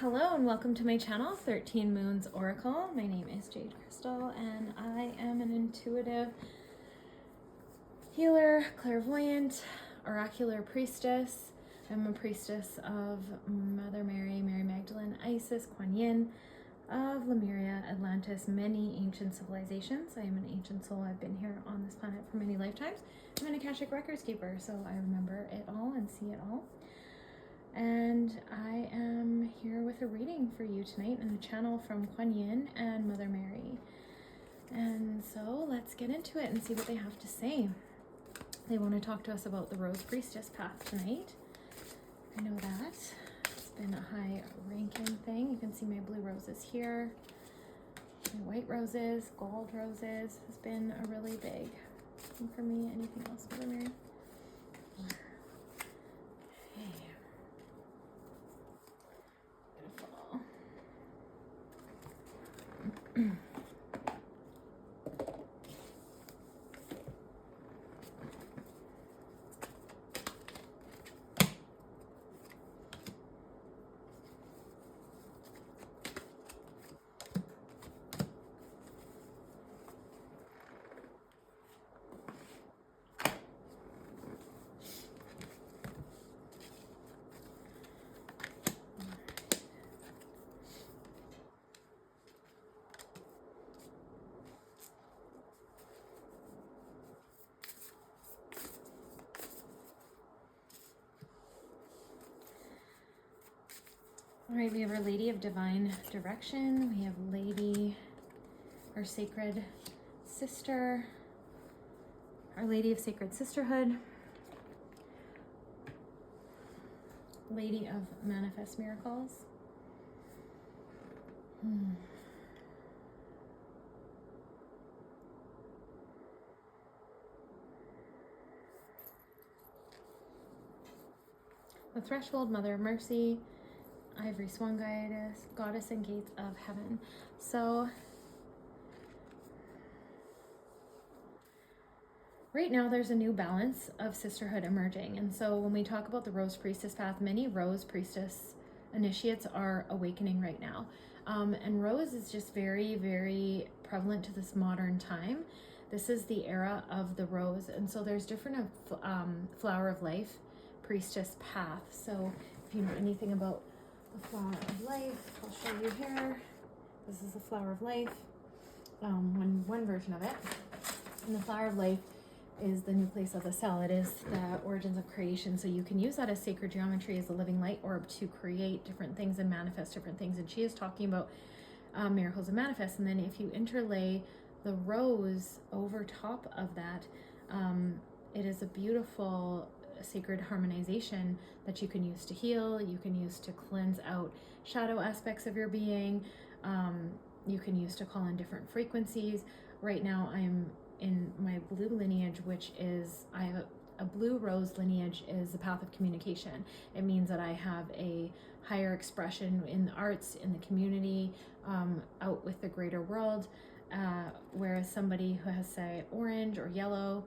Hello and welcome to my channel, 13 Moons Oracle. My name is Jade Crystal and I am an intuitive healer, clairvoyant, oracular priestess. I'm a priestess of Mother Mary, Mary Magdalene, Isis, Kuan Yin, of Lemuria, Atlantis, many ancient civilizations. I am an ancient soul. I've been here on this planet for many lifetimes. I'm an Akashic Records keeper, so I remember it all and see it all. And I am here with a reading for you tonight in the channel from Kuan Yin and Mother Mary. And so let's get into it and see what they have to say. They want to talk to us about the Rose Priestess path tonight. I know that. It's been a high ranking thing. You can see my blue roses here. My white roses, gold roses has been a really big thing for me. Anything else, Mother Mary? All right, we have our Lady of Divine Direction. We have Lady, our Sacred Sister, Our Lady of Sacred Sisterhood, Lady of Manifest Miracles. The Threshold, Mother of Mercy, Ivory Swan Goddess and Gates of Heaven. So right now there's a new balance of sisterhood emerging. And so when we talk about the Rose Priestess path, many Rose Priestess initiates are awakening right now. And Rose is just very, very prevalent to this modern time. This is the era of the Rose. And so there's different Flower of Life Priestess path. So if you know anything about the Flower of Life, I'll show you here. This is the Flower of Life, one version of it. And the Flower of Life is the new place of the cell. It is the origins of creation. So you can use that as sacred geometry, as a living light orb, to create different things and manifest different things. And she is talking about miracles and manifest. And then if you interlay the rose over top of that, it is a beautiful sacred harmonization that you can use to heal, you can use to cleanse out shadow aspects of your being, you can use to call in different frequencies. Right now I'm in my blue lineage, which is, I have a blue rose lineage is the path of communication. It means that I have a higher expression in the arts, in the community, out with the greater world, whereas somebody who has, say, orange or yellow,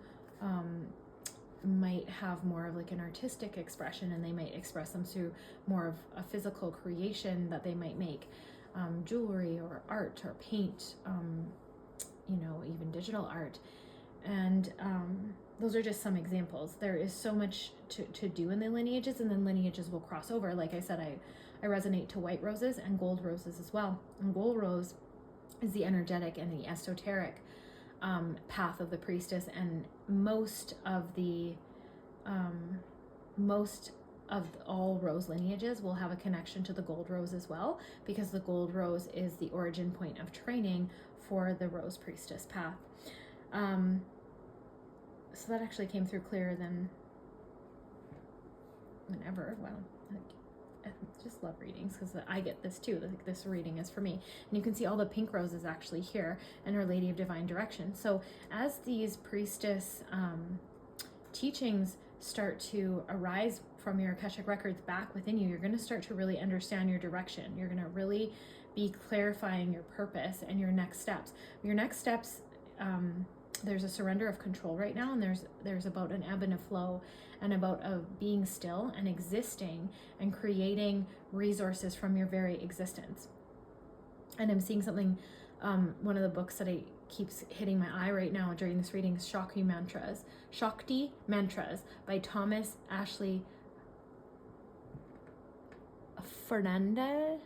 might have more of like an artistic expression, and they might express them through more of a physical creation that they might make, jewelry or art or paint, you know, even digital art. And those are just some examples. There is so much to do in the lineages, and then lineages will cross over. Like I said, I resonate to white roses and gold roses as well. And gold rose is the energetic and the esoteric path of the priestess, and most of all rose lineages will have a connection to the gold rose as well, because the gold rose is the origin point of training for the Rose Priestess path. So that actually came through clearer than ever. Well, I just love readings because I get this too. Like, this reading is for me. And you can see all the pink roses actually here, and Our Lady of Divine Direction. So as these priestess teachings start to arise from your Akashic records back within you, you're going to start to really understand your direction. You're going to really be clarifying your purpose and your next steps. Your next steps there's a surrender of control right now, and there's about an ebb and a flow, and about being still and existing and creating resources from your very existence. And I'm seeing something, one of the books that keeps hitting my eye right now during this reading is Shakti Mantras by Thomas Ashley Fernandez.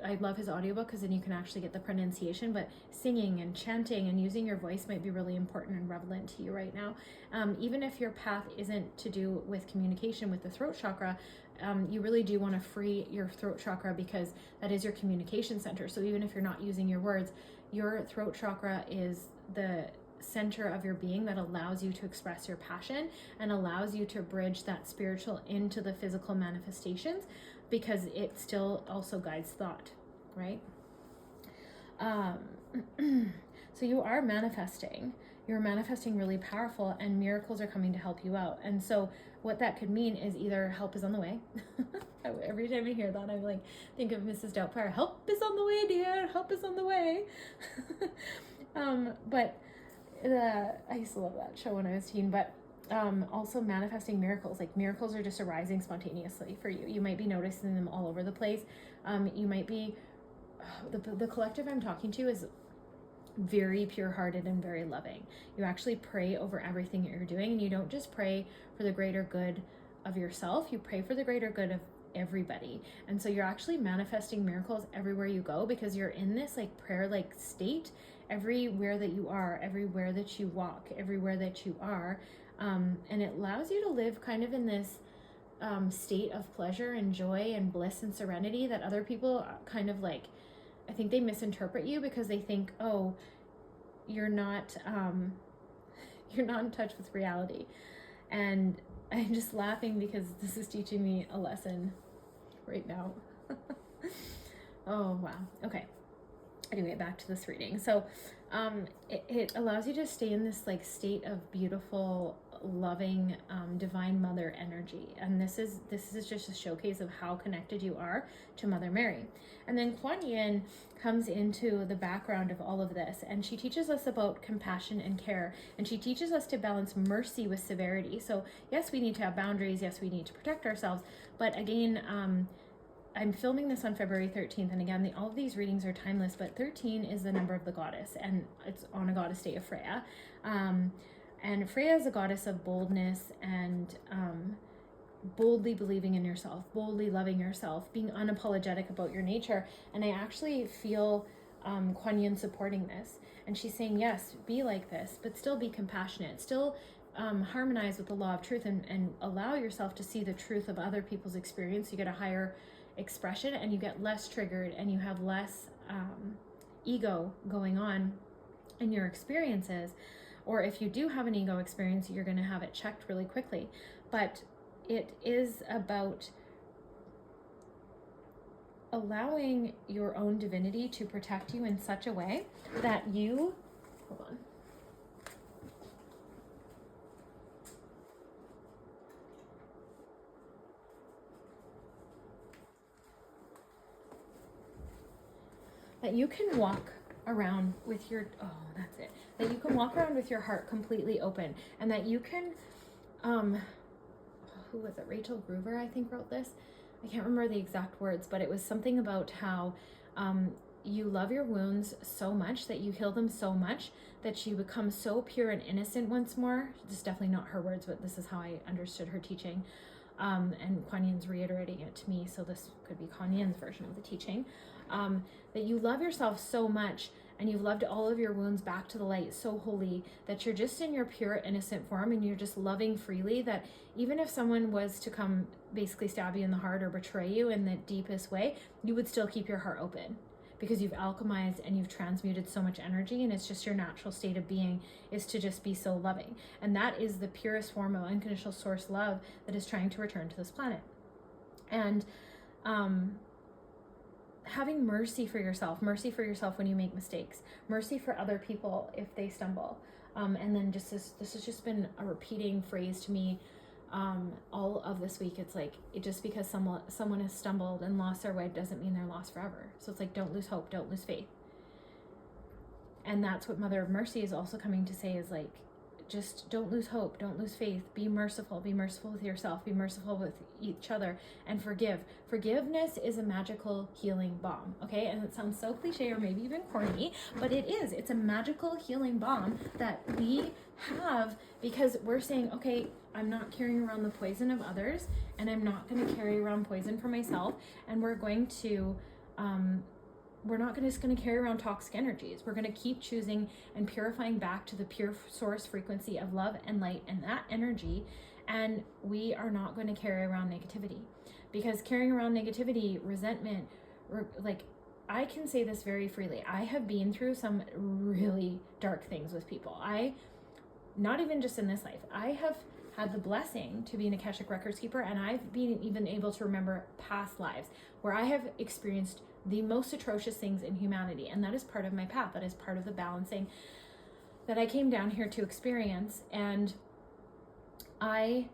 I love his audiobook because then you can actually get the pronunciation, but singing and chanting and using your voice might be really important and relevant to you right now. Even if your path isn't to do with communication with the throat chakra, you really do want to free your throat chakra, because that is your communication center. So even if you're not using your words, your throat chakra is the center of your being that allows you to express your passion and allows you to bridge that spiritual into the physical manifestations, because it still also guides thought, right? So you are manifesting. You're manifesting really powerful, and miracles are coming to help you out. And so what that could mean is either help is on the way. Every time I hear that, I'm like, think of Mrs. Doubtfire. Help is on the way, dear. Help is on the way. But I used to love that show when I was a teen. But also manifesting miracles. Like, miracles are just arising spontaneously for you. You might be noticing them all over the place. You might be, the collective I'm talking to is very pure-hearted and very loving. You actually pray over everything that you're doing, and you don't just pray for the greater good of yourself, you pray for the greater good of everybody. And so you're actually manifesting miracles everywhere you go, because you're in this like prayer-like state everywhere that you are, everywhere that you walk, everywhere that you are. And it allows you to live kind of in this state of pleasure and joy and bliss and serenity that other people kind of like, I think they misinterpret you, because they think, oh, you're not in touch with reality. And I'm just laughing because this is teaching me a lesson right now. Oh, wow. Okay. Anyway, back to this reading. So it allows you to stay in this like state of beautiful, loving, divine mother energy. And this is just a showcase of how connected you are to Mother Mary. And then Kuan Yin comes into the background of all of this, and she teaches us about compassion and care, and she teaches us to balance mercy with severity. So yes, we need to have boundaries, yes, we need to protect ourselves, but again, I'm filming this on February 13th, and again, all of these readings are timeless, but 13 is the number of the goddess, and it's on a goddess day of Freya. And Freya is a goddess of boldness and boldly believing in yourself, boldly loving yourself, being unapologetic about your nature. And I actually feel Kuan Yin supporting this. And she's saying, yes, be like this, but still be compassionate, still harmonize with the law of truth, and allow yourself to see the truth of other people's experience. You get a higher expression, and you get less triggered, and you have less ego going on in your experiences. Or if you do have an ego experience, you're going to have it checked really quickly. But it is about allowing your own divinity to protect you in such a way that you, hold on. That you can walk around with your, that you can walk around with your heart completely open, and that you can, who was it? Rachel Groover, I think, wrote this. I can't remember the exact words, but it was something about how you love your wounds so much, that you heal them so much, that you become so pure and innocent once more. This is definitely not her words, but this is how I understood her teaching. And Kuan Yin's reiterating it to me, so this could be Kuan Yin's version of the teaching. That you love yourself so much, and you've loved all of your wounds back to the light so wholly, that you're just in your pure innocent form, and you're just loving freely, that even if someone was to come basically stab you in the heart or betray you in the deepest way, you would still keep your heart open, because you've alchemized and you've transmuted so much energy, and it's just your natural state of being is to just be so loving. And that is the purest form of unconditional source love that is trying to return to this planet. And having mercy for yourself when you make mistakes, mercy for other people if they stumble. And then this has just been a repeating phrase to me all of this week, it's like, just because someone has stumbled and lost their way doesn't mean they're lost forever. So it's like, don't lose hope, don't lose faith. And that's what Mother of Mercy is also coming to say, is like, just don't lose hope, don't lose faith, be merciful with yourself, be merciful with each other, and forgive. Forgiveness is a magical healing balm, okay? And it sounds so cliche or maybe even corny, but it is. It's a magical healing balm that we have, because we're saying, okay, I'm not carrying around the poison of others, and I'm not going to carry around poison for myself, and we're going to we're not just going to carry around toxic energies. We're going to keep choosing and purifying back to the pure source frequency of love and light and that energy. And we are not going to carry around negativity, because carrying around negativity, resentment, like, I can say this very freely. I have been through some really dark things with people. Not even just in this life. I have had the blessing to be an Akashic Records keeper, and I've been even able to remember past lives where I have experienced the most atrocious things in humanity. And that is part of my path. That is part of the balancing that I came down here to experience. And I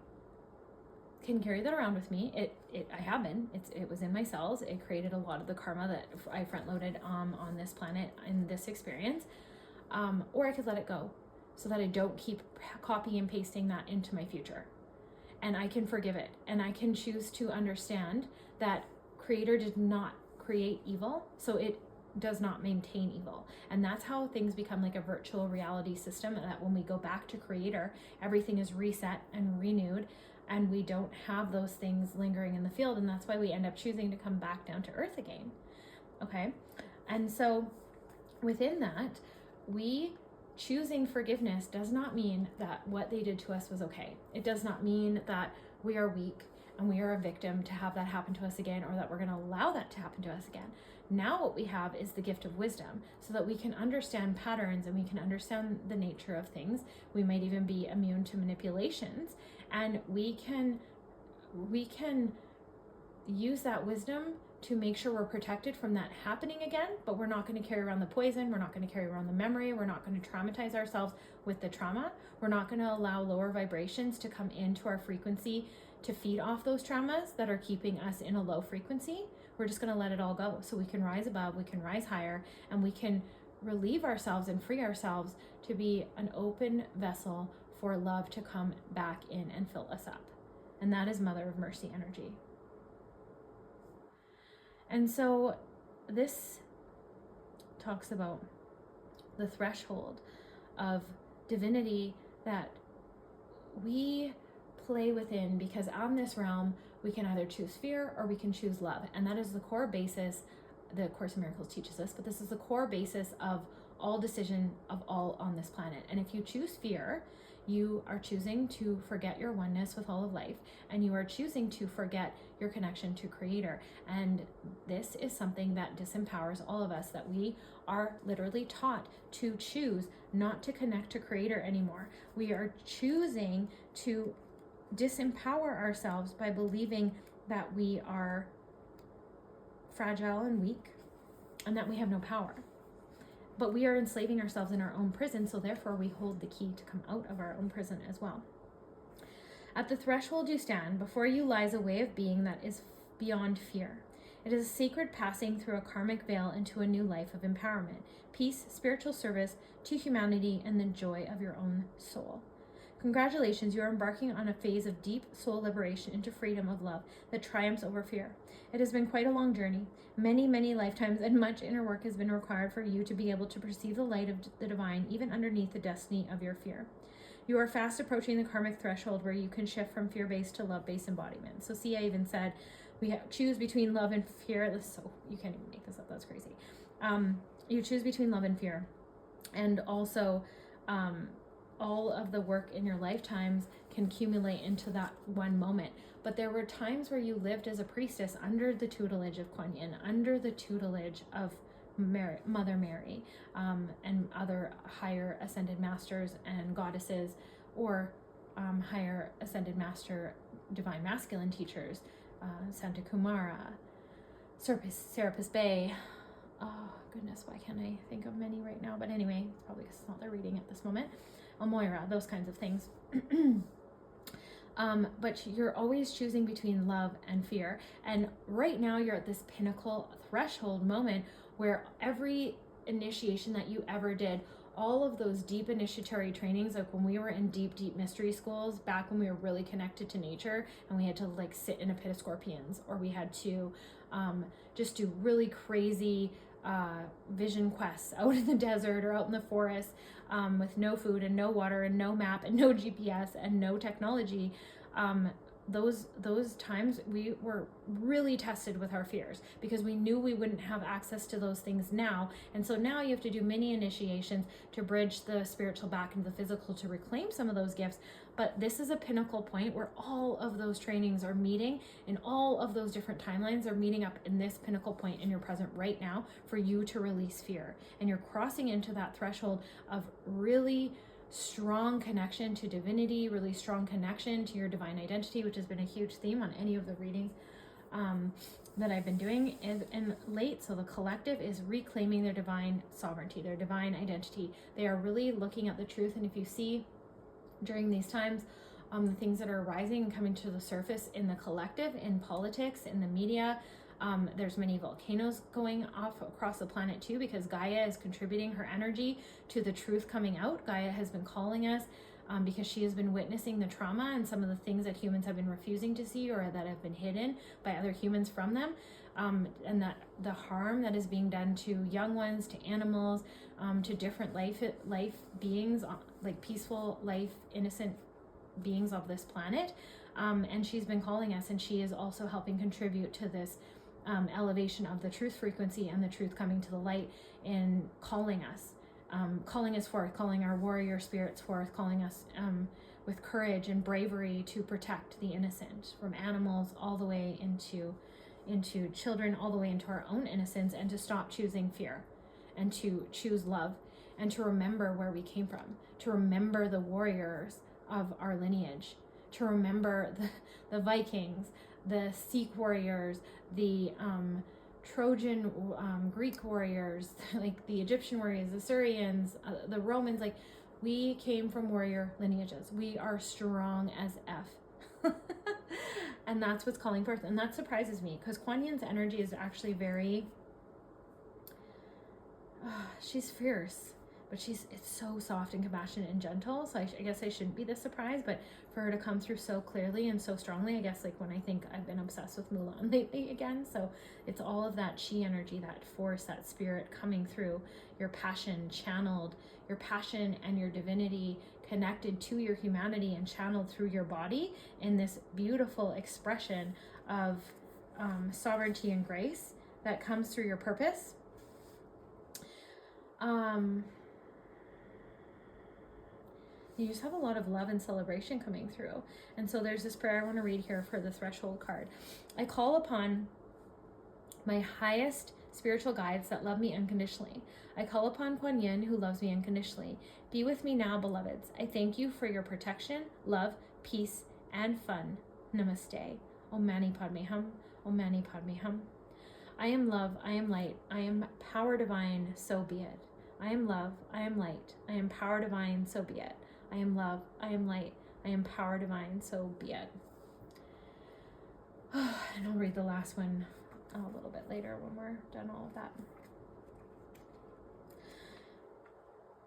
can carry that around with me. I have been. It was in my cells. It created a lot of the karma that I front loaded on this planet in this experience. Or I could let it go, so that I don't keep copying and pasting that into my future. And I can forgive it. And I can choose to understand that Creator did not create evil, so it does not maintain evil. And that's how things become like a virtual reality system, that when we go back to Creator, everything is reset and renewed, and we don't have those things lingering in the field. And that's why we end up choosing to come back down to earth again. Okay? And so within that, we choosing forgiveness does not mean that what they did to us was okay. It does not mean that we are weak and we are a victim to have that happen to us again, or that we're going to allow that to happen to us again. Now what we have is the gift of wisdom, so that we can understand patterns and we can understand the nature of things. We might even be immune to manipulations, and we can use that wisdom to make sure we're protected from that happening again. But we're not going to carry around the poison. We're not going to carry around the memory. We're not going to traumatize ourselves with the trauma. We're not going to allow lower vibrations to come into our frequency to feed off those traumas that are keeping us in a low frequency. We're just going to let it all go, so we can rise above, we can rise higher, and we can relieve ourselves and free ourselves to be an open vessel for love to come back in and fill us up. And that is Mother of Mercy energy. And so this talks about the threshold of divinity that we play within, because on this realm we can either choose fear or we can choose love. And that is the core basis. The Course in Miracles teaches us, but this is the core basis of all decision of all on this planet. And if you choose fear, you are choosing to forget your oneness with all of life, and you are choosing to forget your connection to Creator. And this is something that disempowers all of us, that we are literally taught to choose not to connect to Creator anymore. We are choosing to disempower ourselves by believing that we are fragile and weak and that we have no power. But we are enslaving ourselves in our own prison, so therefore we hold the key to come out of our own prison as well. At the threshold you stand, before you lies a way of being that is beyond fear. It is a sacred passing through a karmic veil into a new life of empowerment, peace, spiritual service to humanity, and the joy of your own soul. Congratulations, you are embarking on a phase of deep soul liberation into freedom of love that triumphs over fear. It has been quite a long journey. Many, many lifetimes and much inner work has been required for you to be able to perceive the light of the divine, even underneath the destiny of your fear. You are fast approaching the karmic threshold where you can shift from fear-based to love-based embodiment. So see, I even said we choose between love and fear. So you can't even make this up. That's crazy. You choose between love and fear. And also, all of the work in your lifetimes can accumulate into that one moment. But there were times where you lived as a priestess under the tutelage of Kuan Yin, under the tutelage of Mother Mary, and other higher ascended masters and goddesses, or higher ascended master divine masculine teachers, Santa Kumara, Serapis Bey. Oh goodness, why can't I think of many right now? But anyway, it's probably because it's not their reading at this moment. Moira, those kinds of things. But you're always choosing between love and fear. And right now you're at this pinnacle threshold moment where every initiation that you ever did, all of those deep initiatory trainings, like when we were in deep mystery schools, back when we were really connected to nature and we had to like sit in a pit of scorpions, or we had to just do really crazy vision quests out in the desert or out in the forest, with no food and no water and no map and no GPS and no technology. Those times we were really tested with our fears, because we knew we wouldn't have access to those things now. And so now you have to do many initiations to bridge the spiritual back into the physical to reclaim some of those gifts. But this is a pinnacle point where all of those trainings are meeting, and all of those different timelines are meeting up in this pinnacle point in your present right now for you to release fear. And you're crossing into that threshold of really strong connection to divinity, really strong connection to your divine identity, which has been a huge theme on any of the readings that I've been doing in late. So the collective is reclaiming their divine sovereignty, their divine identity. They are really looking at the truth. And if you see during these times, the things that are rising and coming to the surface in the collective, in politics, in the media, there's many volcanoes going off across the planet too, because Gaia is contributing her energy to the truth coming out. Gaia has been calling us because she has been witnessing the trauma and some of the things that humans have been refusing to see, or that have been hidden by other humans from them, and that the harm that is being done to young ones, to animals, to different life beings, like peaceful life, innocent beings of this planet. And she's been calling us, and she is also helping contribute to this elevation of the truth frequency and the truth coming to the light, in calling us forth, calling our warrior spirits forth, calling us with courage and bravery to protect the innocent, from animals all the way into children, all the way into our own innocence, and to stop choosing fear and to choose love, and to remember where we came from, to remember the warriors of our lineage, to remember the Vikings, the Sikh warriors, the Trojan Greek warriors, like the Egyptian warriors, the Syrians, the Romans. Like, we came from warrior lineages. We are strong as F. And that's what's calling forth. And that surprises me, because Kuan Yin's energy is actually very, she's fierce, but it's so soft and compassionate and gentle. So I guess I shouldn't be this surprised, but for her to come through so clearly and so strongly, I guess, like when I think I've been obsessed with Mulan lately again. So it's all of that chi energy, that force, that spirit coming through, your passion channeled, your passion and your divinity connected to your humanity and channeled through your body in this beautiful expression of sovereignty and grace that comes through your purpose. You just have a lot of love and celebration coming through. And so there's this prayer I want to read here for the threshold card. I call upon my highest spiritual guides that love me unconditionally. I call upon Kuan Yin, who loves me unconditionally. Be with me now, beloveds. I thank you for your protection, love, peace, and fun. Namaste. Om Mani Padme Hum. Om Mani Padme Hum. I am love, I am light, I am power divine, so be it. I am love, I am light, I am power divine, so be it. I am love, I am light, I am power divine, so be it. And I'll read the last one a little bit later when we're done all of that.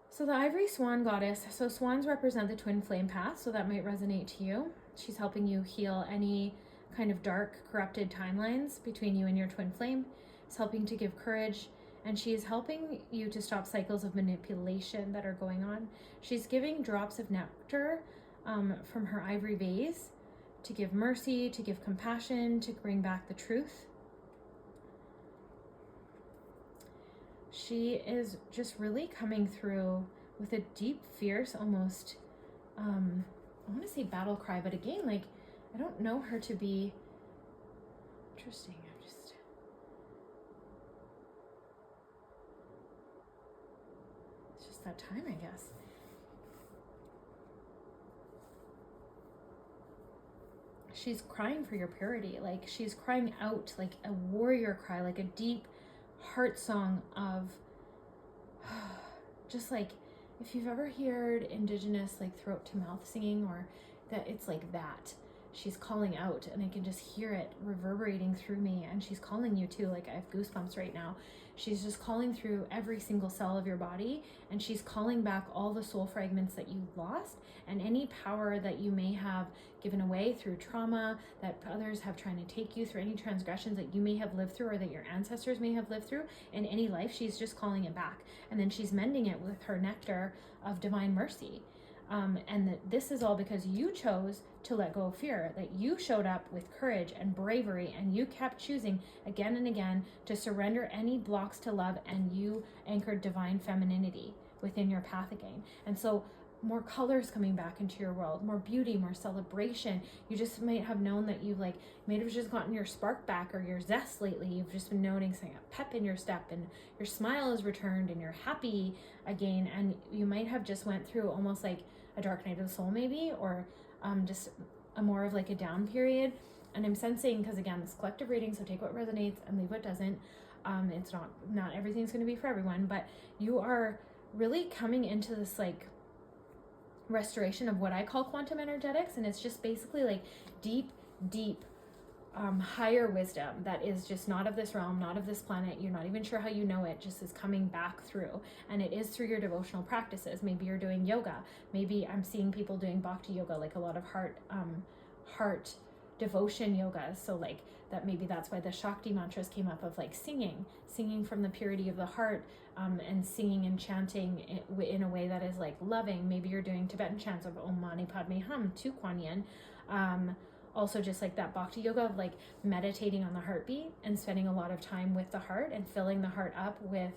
So the ivory swan goddess, so swans represent the twin flame path, so that might resonate to you. She's helping you heal any kind of dark, corrupted timelines between you and your twin flame. It's helping to give courage, and she is helping you to stop cycles of manipulation that are going on. She's giving drops of nectar from her ivory vase to give mercy, to give compassion, to bring back the truth. She is just really coming through with a deep, fierce, almost, I want to say battle cry, but again, like, I don't know her to be interesting. It's just that time, I guess. She's crying for your purity. Like, she's crying out like a warrior cry, like a deep heart song of just like, if you've ever heard indigenous like throat to mouth singing, or that it's like that. She's calling out, and I can just hear it reverberating through me, and she's calling you too. Like, I have goosebumps right now. She's just calling through every single cell of your body, and she's calling back all the soul fragments that you lost, and any power that you may have given away through trauma, that others have trying to take you through, any transgressions that you may have lived through or that your ancestors may have lived through in any life. She's just calling it back, and then she's mending it with her nectar of divine mercy. And that this is all because you chose to let go of fear, that you showed up with courage and bravery, and you kept choosing again and again to surrender any blocks to love, and you anchored divine femininity within your path again. And so more colors coming back into your world, more beauty, more celebration. You just might have known that you might have just gotten your spark back or your zest lately. You've just been noticing a pep in your step, and your smile is returned, and you're happy again. And you might have just went through almost like a dark night of the soul maybe, or just a more of like a down period. And I'm sensing, because again, this collective reading, so take what resonates and leave what doesn't. It's not everything's going to be for everyone, but you are really coming into this like restoration of what I call quantum energetics. And it's just basically like deep higher wisdom that is just not of this realm, not of this planet. You're not even sure how you know it, just is coming back through. And it is through your devotional practices. Maybe you're doing yoga. Maybe I'm seeing people doing bhakti yoga, like a lot of heart devotion yoga. So like that, maybe that's why the Shakti mantras came up, of like singing from the purity of the heart, and singing and chanting in a way that is like loving. Maybe you're doing Tibetan chants of Om Mani Padme Hum to Kuan Yin. Also just like that bhakti yoga of like meditating on the heartbeat and spending a lot of time with the heart and filling the heart up with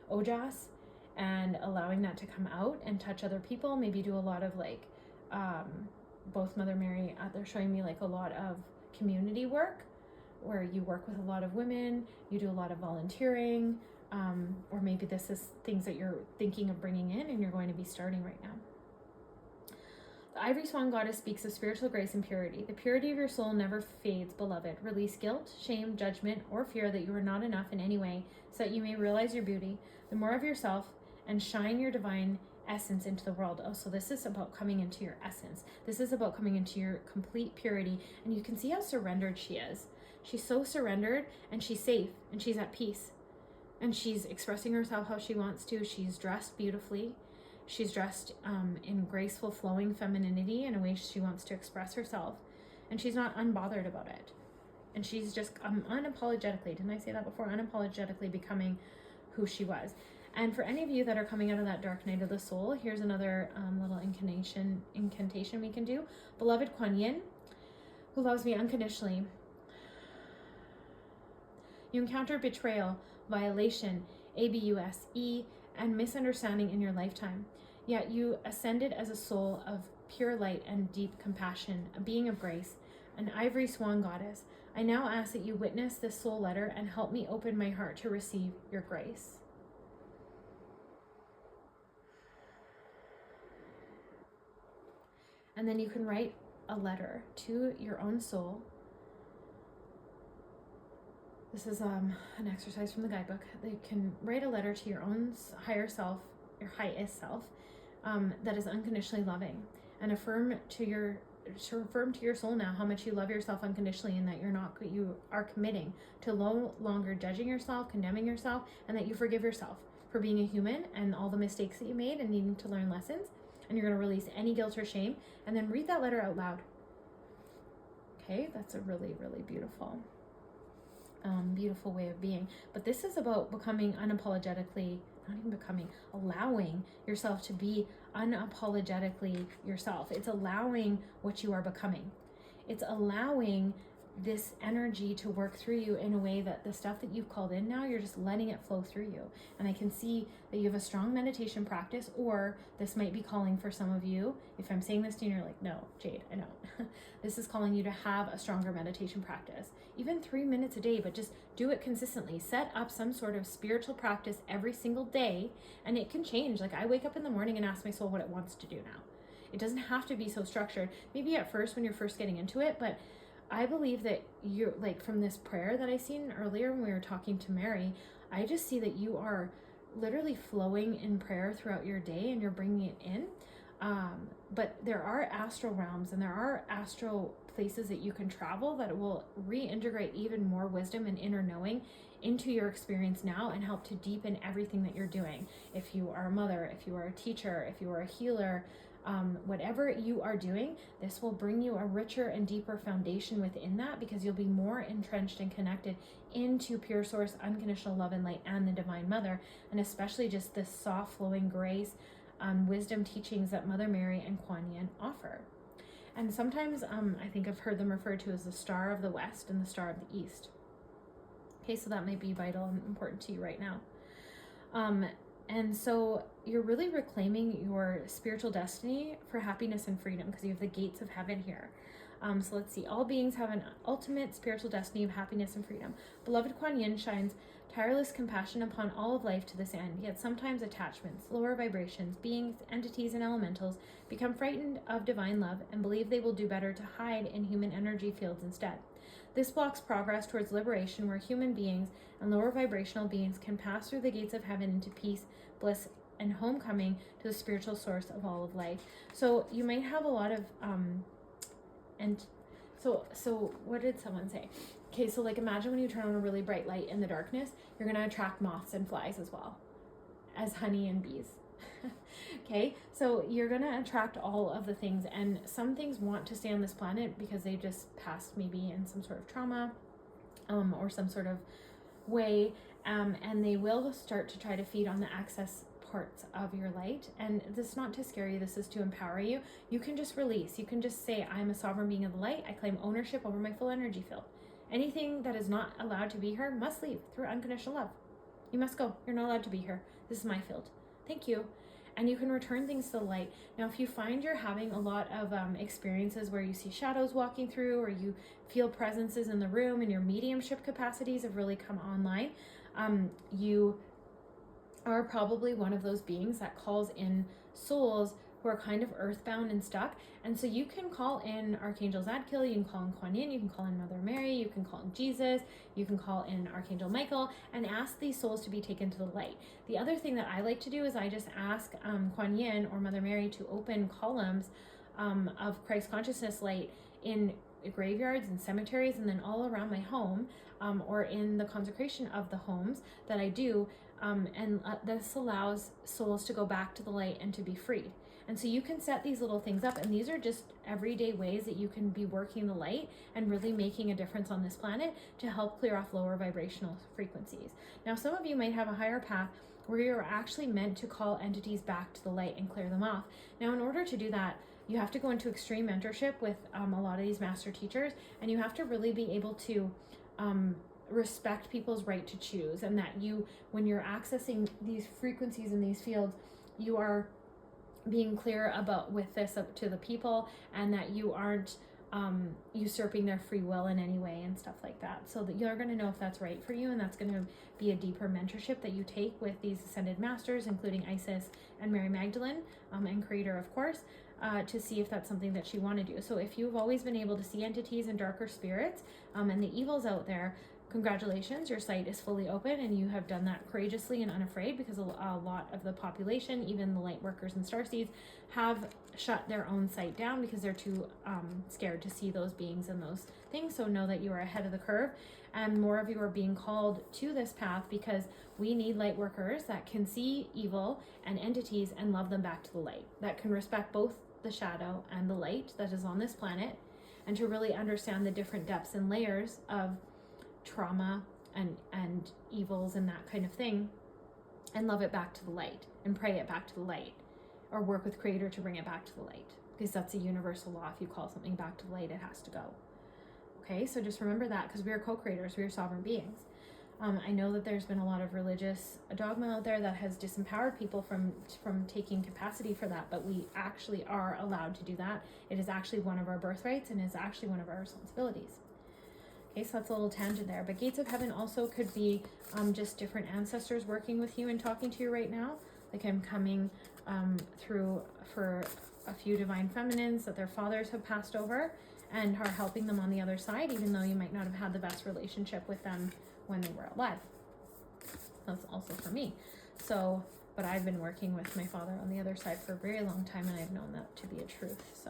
ojas and allowing that to come out and touch other people. Maybe do a lot of like, both Mother Mary, they're showing me like a lot of community work where you work with a lot of women, you do a lot of volunteering, or maybe this is things that you're thinking of bringing in and you're going to be starting right now. The Ivory Swan Goddess speaks of spiritual grace and purity. The purity of your soul never fades, beloved. Release guilt, shame, judgment, or fear that you are not enough in any way, so that you may realize your beauty, the more of yourself, and shine your divine essence into the world. Oh, so this is about coming into your essence. This is about coming into your complete purity. And you can see how surrendered she is. She's so surrendered, and she's safe, and she's at peace. And she's expressing herself how she wants to. She's dressed beautifully. She's dressed in graceful, flowing femininity in a way she wants to express herself. And she's not unbothered about it. And she's just unapologetically, didn't I say that before? Unapologetically becoming who she was. And for any of you that are coming out of that dark night of the soul, here's another little incantation we can do. Beloved Kuan Yin, who loves me unconditionally, you encountered betrayal, violation, abuse, and misunderstanding in your lifetime. Yet you ascended as a soul of pure light and deep compassion, a being of grace, an ivory swan goddess. I now ask that you witness this soul letter and help me open my heart to receive your grace. And then you can write a letter to your own soul. This is an exercise from the guidebook. You can write a letter to your own higher self, your highest self, that is unconditionally loving, and affirm to your soul now how much you love yourself unconditionally, and that you are committing to no longer judging yourself, condemning yourself, and that you forgive yourself for being a human and all the mistakes that you made and needing to learn lessons. And you're going to release any guilt or shame, and then read that letter out loud. Okay, that's a really, really beautiful way of being. But this is about becoming allowing yourself to be unapologetically yourself. It's allowing what you are becoming. It's allowing this energy to work through you in a way that the stuff that you've called in now, you're just letting it flow through you. And I can see that you have a strong meditation practice, or this might be calling for some of you. If I'm saying this to you and you're like, no, Jade, I know. This is calling you to have a stronger meditation practice. Even 3 minutes a day, but just do it consistently. Set up some sort of spiritual practice every single day, and it can change. Like, I wake up in the morning and ask my soul what it wants to do now. It doesn't have to be so structured. Maybe at first when you're first getting into it, but I believe that you're, like, from this prayer that I seen earlier when we were talking to Mary, I just see that you are literally flowing in prayer throughout your day, and you're bringing it in. But there are astral realms and there are astral places that you can travel that will reintegrate even more wisdom and inner knowing into your experience now and help to deepen everything that you're doing. If you are a mother, if you are a teacher, if you are a healer, whatever you are doing, this will bring you a richer and deeper foundation within that, because you'll be more entrenched and connected into pure source, unconditional love and light, and the Divine Mother, and especially just this soft flowing grace, wisdom teachings that Mother Mary and Kuan Yin offer. And sometimes I think I've heard them referred to as the Star of the West and the Star of the East. Okay, so that may be vital and important to you right now. And so you're really reclaiming your spiritual destiny for happiness and freedom, because you have the gates of heaven here. So let's see. All beings have an ultimate spiritual destiny of happiness and freedom. Beloved Kuan Yin shines tireless compassion upon all of life to this end, yet sometimes attachments, lower vibrations, beings, entities, and elementals become frightened of divine love and believe they will do better to hide in human energy fields instead. This blocks progress towards liberation, where human beings and lower vibrational beings can pass through the gates of heaven into peace, bliss, and homecoming to the spiritual source of all of life. So you might have a lot of so what did someone say? Okay, so like imagine when you turn on a really bright light in the darkness, you're going to attract moths and flies as well as honey and bees. Okay, so you're going to attract all of the things, and some things want to stay on this planet because they just passed maybe in some sort of trauma or some sort of way, and they will start to try to feed on the excess parts of your light. And this is not to scare you, this is to empower you. You can just release. You can just say, I'm a sovereign being of the light. I claim ownership over my full energy field. Anything that is not allowed to be here must leave through unconditional love. You must go. You're not allowed to be here. This is my field. Thank you. And you can return things to the light. Now, if you find you're having a lot of experiences where you see shadows walking through, or you feel presences in the room and your mediumship capacities have really come online, you are probably one of those beings that calls in souls who are kind of earthbound and stuck. And so you can call in Archangel Zadkiel, you can call in Kuan Yin, you can call in Mother Mary, you can call in Jesus, you can call in Archangel Michael, and ask these souls to be taken to the light. The other thing that I like to do is I just ask Kuan Yin or Mother Mary to open columns of Christ consciousness light in graveyards and cemeteries, and then all around my home, or in the consecration of the homes that I do. This allows souls to go back to the light and to be freed. And so you can set these little things up, and these are just everyday ways that you can be working the light and really making a difference on this planet to help clear off lower vibrational frequencies. Now, some of you might have a higher path where you're actually meant to call entities back to the light and clear them off. Now, in order to do that, you have to go into extreme mentorship with a lot of these master teachers, and you have to really be able to respect people's right to choose, and that you, when you're accessing these frequencies in these fields, you are being clear about with this up to the people, and that you aren't usurping their free will in any way and stuff like that, so that you're going to know if that's right for you. And that's going to be a deeper mentorship that you take with these ascended masters, including Isis and Mary Magdalene, and Creator, of course, to see if that's something that you want to do. So if you've always been able to see entities and darker spirits and the evils out there, congratulations, your sight is fully open, and you have done that courageously and unafraid, because a lot of the population, even the light workers and starseeds, have shut their own sight down because they're too scared to see those beings and those things. So know that you are ahead of the curve, and more of you are being called to this path, because we need light workers that can see evil and entities and love them back to the light, that can respect both the shadow and the light that is on this planet, and to really understand the different depths and layers of trauma and evils and that kind of thing, and love it back to the light and pray it back to the light, or work with Creator to bring it back to the light, because that's a universal law. If you call something back to the light, it has to go. Okay, so just remember that, because we are co-creators, we are sovereign beings. I know that there's been a lot of religious dogma out there that has disempowered people from taking capacity for that, but we actually are allowed to do that. It is actually one of our birthrights, and is actually one of our responsibilities. Okay, so that's a little tangent there. But gates of heaven also could be just different ancestors working with you and talking to you right now. Like I'm coming through for a few divine feminines that their fathers have passed over and are helping them on the other side, even though you might not have had the best relationship with them when they were alive. That's also for me. So, but I've been working with my father on the other side for a very long time, and I've known that to be a truth. So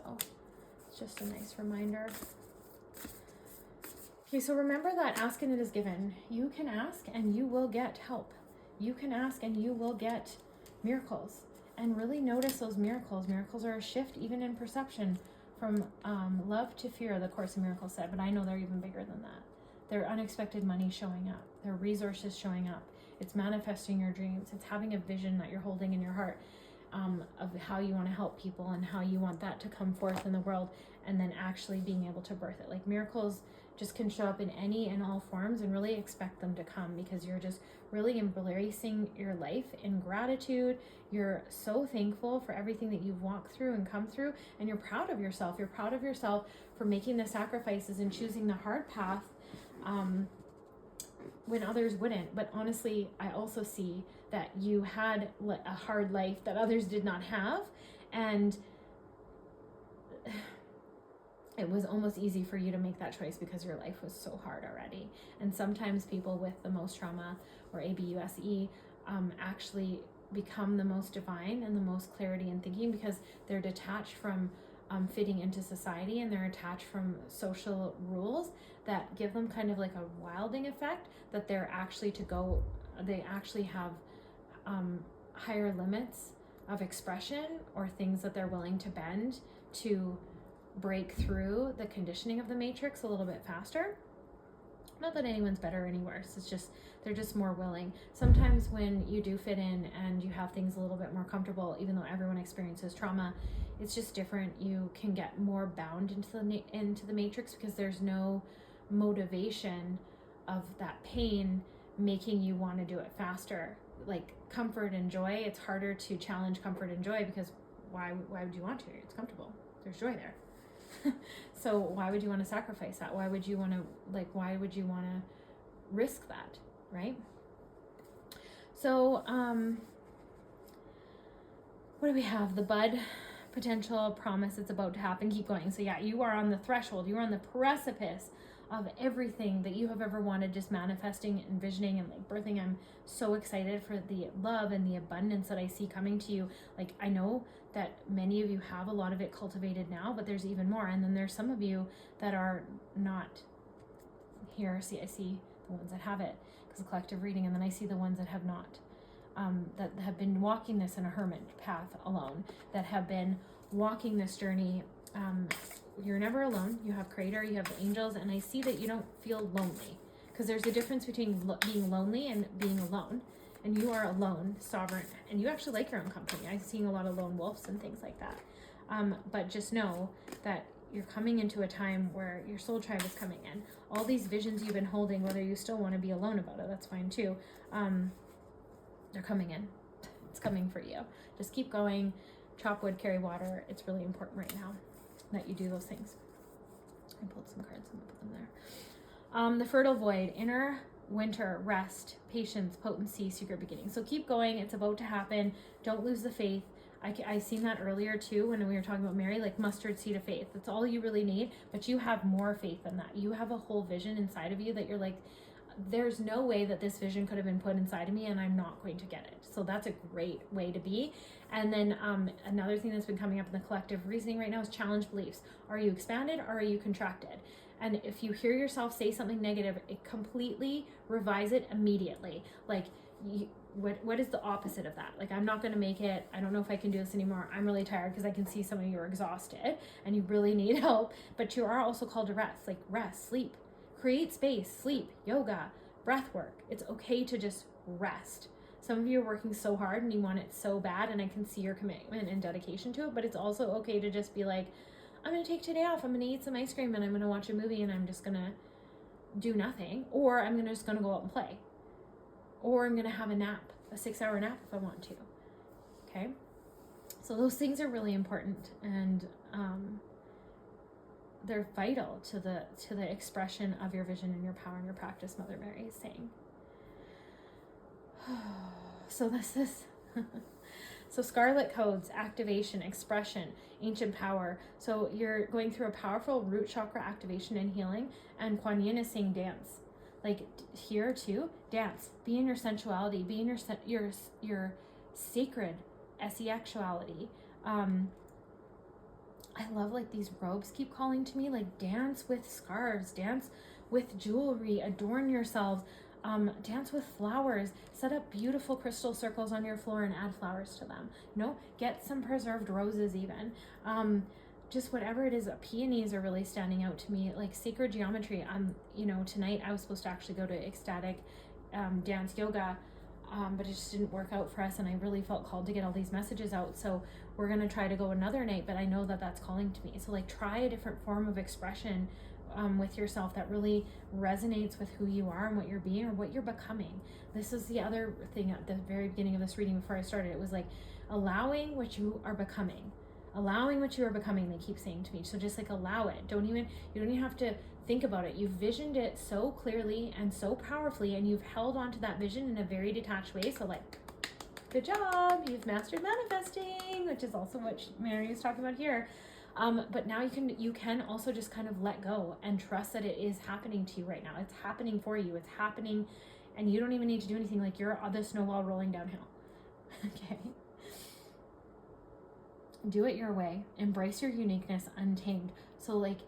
it's just a nice reminder. Okay, so remember that ask and it is given. You can ask and you will get help. You can ask and you will get miracles. And really notice those miracles. Miracles are a shift even in perception from love to fear, the Course in Miracles said, but I know they're even bigger than that. They're unexpected money showing up. They're resources showing up. It's manifesting your dreams. It's having a vision that you're holding in your heart of how you want to help people and how you want that to come forth in the world, and then actually being able to birth it. Like miracles just can show up in any and all forms, and really expect them to come because you're just really embracing your life in gratitude. You're so thankful for everything that you've walked through and come through, and you're proud of yourself. You're proud of yourself for making the sacrifices and choosing the hard path when others wouldn't. But honestly, I also see that you had a hard life that others did not have, and it was almost easy for you to make that choice because your life was so hard already. And sometimes people with the most trauma or ABUSE actually become the most divine and the most clarity in thinking because they're detached from fitting into society, and they're attached from social rules that give them kind of like a wilding effect, that they're actually they actually have higher limits of expression or things that they're willing to bend to break through the conditioning of the matrix a little bit faster. Not that anyone's better or any worse, it's just they're just more willing. Sometimes when you do fit in and you have things a little bit more comfortable, even though everyone experiences trauma, it's just different. You can get more bound into the matrix because there's no motivation of that pain making you want to do it faster. Like comfort and joy, it's harder to challenge comfort and joy because why would you want to? It's comfortable. There's joy there. So why would you want to sacrifice that? Why would you want to risk that, right? So what do we have? The bud, potential, promise, it's about to happen, keep going. So yeah, you are on the threshold, you are on the precipice of everything that you have ever wanted, just manifesting, envisioning, and like birthing. I'm so excited for the love and the abundance that I see coming to you. Like I know that many of you have a lot of it cultivated now, but there's even more. And then there's some of you that are not here. I see the ones that have it because of collective reading, and then I see the ones that have not, that have been walking this in a hermit path alone, that have been walking this journey. You're never alone. You have Creator, you have the angels, and I see that you don't feel lonely, because there's a difference between being lonely and being alone. And you are alone, sovereign, and you actually like your own company. I'm seeing a lot of lone wolves and things like that. But just know that you're coming into a time where your soul tribe is coming in. All these visions you've been holding, whether you still want to be alone about it, that's fine too. They're coming in. It's coming for you. Just keep going. Chop wood, carry water. It's really important right now that you do those things. I pulled some cards and put them there. The fertile void, inner winter, rest, patience, potency, secret beginning. So keep going. It's about to happen. Don't lose the faith. I seen that earlier too when we were talking about Mary, like mustard seed of faith. That's all you really need, but you have more faith than that. You have a whole vision inside of you that you're like, there's no way that this vision could have been put inside of me and I'm not going to get it. So that's a great way to be. And then another thing that's been coming up in the collective reasoning right now is challenge beliefs. Are you expanded or are you contracted? And if you hear yourself say something negative, it completely revise it immediately. Like, what is the opposite of that? Like, I'm not going to make it. I don't know if I can do this anymore. I'm really tired, because I can see some of you are exhausted and you really need help. But you are also called to rest. Like rest, sleep, create space, sleep, yoga, breath work. It's okay to just rest. Some of you are working so hard and you want it so bad, and I can see your commitment and dedication to it. But it's also okay to just be like, I'm going to take today off. I'm going to eat some ice cream and I'm going to watch a movie and I'm just going to do nothing. Or I'm just going to go out and play. Or I'm going to have a nap, a 6-hour nap if I want to. Okay? So those things are really important, and they're vital to the expression of your vision and your power and your practice, Mother Mary is saying. So this is... So scarlet codes, activation, expression, ancient power. So you're going through a powerful root chakra activation and healing, and Kuan Yin is saying dance. Like here too, dance. Be in your sensuality. Be in your sacred sexuality. I love like these robes keep calling to me, like dance with scarves, dance with jewelry, adorn yourselves, dance with flowers, set up beautiful crystal circles on your floor and add flowers to them. You know, get some preserved roses even. Just whatever it is, peonies are really standing out to me, like sacred geometry. You know, tonight I was supposed to actually go to ecstatic dance yoga, but it just didn't work out for us, and I really felt called to get all these messages out. So we're going to try to go another night, but I know that that's calling to me. So like try a different form of expression with yourself that really resonates with who you are and what you're being or what you're becoming. This is the other thing at the very beginning of this reading before I started. It was like allowing what you are becoming. Allowing what you are becoming, they keep saying to me. So just like allow it. You don't even have to think about it. You've visioned it so clearly and so powerfully, and you've held on to that vision in a very detached way. So like, good job, you've mastered manifesting, which is also what Mary is talking about here. But now you can also just kind of let go and trust that it is happening to you right now. It's happening for you. It's happening, and you don't even need to do anything. Like you're the snowball rolling downhill. Okay. Do it your way. Embrace your uniqueness untamed. So like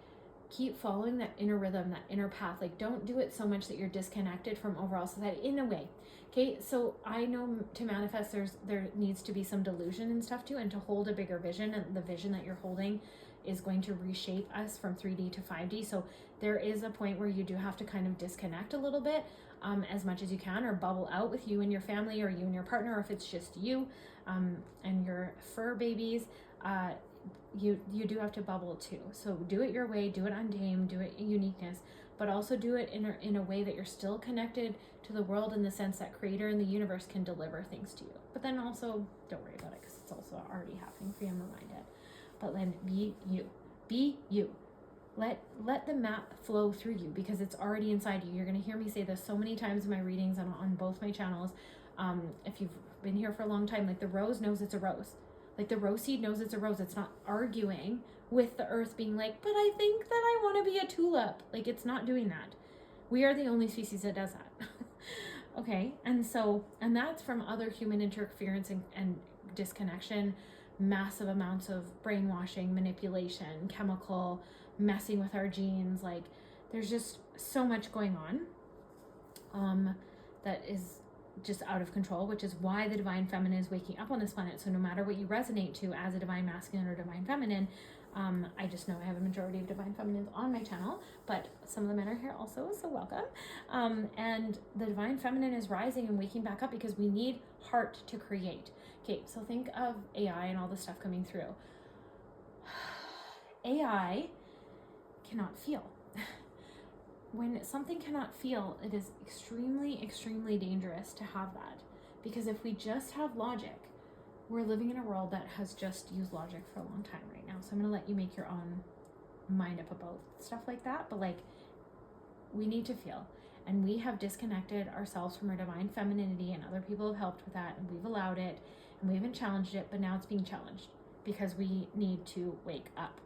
keep following that inner rhythm, that inner path. Like don't do it so much that you're disconnected from overall society in a way. Okay, so I know to manifest there needs to be some delusion and stuff too, and to hold a bigger vision, and the vision that you're holding is going to reshape us from 3D to 5D. So there is a point where you do have to kind of disconnect a little bit, as much as you can, or bubble out with you and your family, or you and your partner, or if it's just you and your fur babies. You do have to bubble too. So do it your way, do it untamed, do it in uniqueness, but also do it in a way that you're still connected to the world, in the sense that creator and the universe can deliver things to you. But then also don't worry about it, because it's also already happening for you, I'm reminded. But then be you. Let the map flow through you, because it's already inside you. You're going to hear me say this so many times in my readings and on both my channels. If you've been here for a long time, like the rose knows it's a rose. Like the rose seed knows it's a rose. It's not arguing with the earth being like, but I think that I want to be a tulip. Like it's not doing that. We are the only species that does that. Okay. And that's from other human interference and disconnection, massive amounts of brainwashing, manipulation, chemical, messing with our genes. Like there's just so much going on that is just out of control, which is why the divine feminine is waking up on this planet. So no matter what you resonate to as a divine masculine or divine feminine, I just know I have a majority of divine feminines on my channel, but some of the men are here also, so welcome. And the divine feminine is rising and waking back up, because we need heart to create. Okay, so think of AI and all the stuff coming through. AI cannot feel. When something cannot feel, it is extremely, extremely dangerous to have that. Because if we just have logic, we're living in a world that has just used logic for a long time right now. So I'm going to let you make your own mind up about stuff like that. But like, we need to feel. And we have disconnected ourselves from our divine femininity, and other people have helped with that, and we've allowed it, and we haven't challenged it, but now it's being challenged, because we need to wake up.